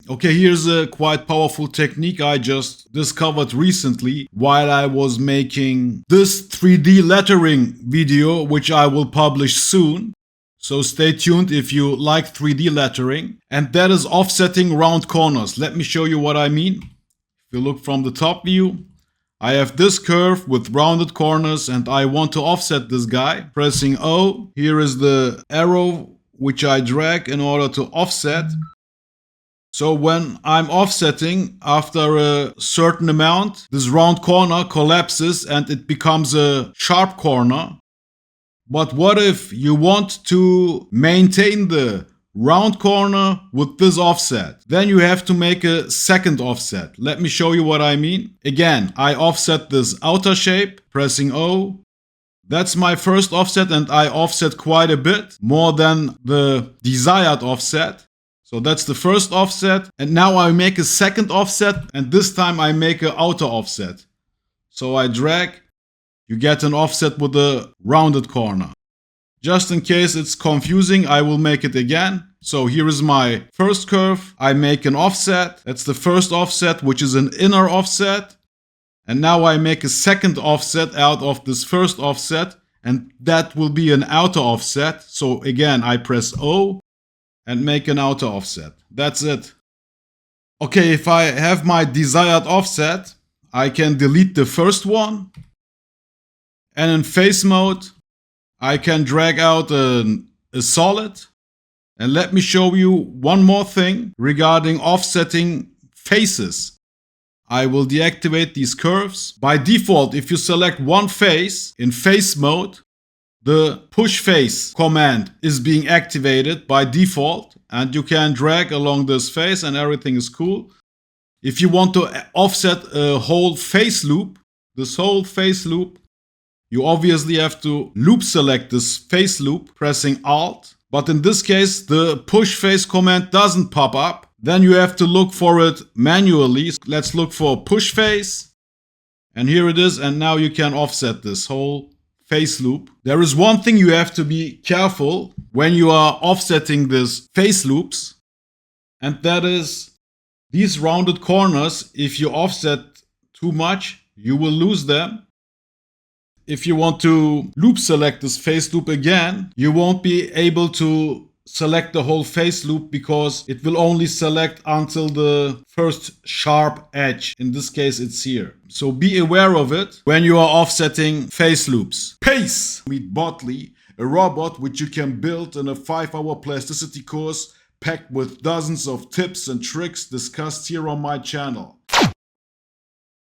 Okay, here's a quite powerful technique I just discovered recently while I was making this 3D lettering video, which I will publish soon. So stay tuned if you like 3D lettering. And that is offsetting round corners. Let me show you what I mean. If you look from the top view, I have this curve with rounded corners and I want to offset this guy. Pressing O, here is the arrow which I drag in order to offset. So when I'm offsetting, after a certain amount, this round corner collapses and it becomes a sharp corner. But what if you want to maintain the round corner with this offset? Then you have to make a second offset. Let me show you what I mean. Again, I offset this outer shape, pressing O. That's my first offset and I offset quite a bit, more than the desired offset. So that's the first offset. And now I make a second offset and this time I make an outer offset. So I drag, you get an offset with a rounded corner. Just in case it's confusing, I will make it again. So here is my first curve. I make an offset. That's the first offset, which is an inner offset. And now I make a second offset out of this first offset. And that will be an outer offset. So again, I press O and make an outer offset. That's it. Okay, if I have my desired offset, I can delete the first one. And in face mode, I can drag out a solid. And let me show you one more thing regarding offsetting faces. I will deactivate these curves. By default, if you select one face in face mode, the push face command is being activated by default and you can drag along this face and everything is cool. If you want to offset a whole face loop, this whole face loop, you obviously have to loop select this face loop pressing Alt. But in this case, the push face command doesn't pop up. Then you have to look for it manually. Let's look for push face. And here it is. And now you can offset this whole face loop. There is one thing you have to be careful when you are offsetting this face loops. And that is these rounded corners. If you offset too much, you will lose them. If you want to loop select this face loop again, you won't be able to select the whole face loop because it will only select until the first sharp edge. In this case, it's here. So be aware of it when you are offsetting face loops. Peace! Meet Botley, a robot which you can build in a 5-hour plasticity course packed with dozens of tips and tricks discussed here on my channel.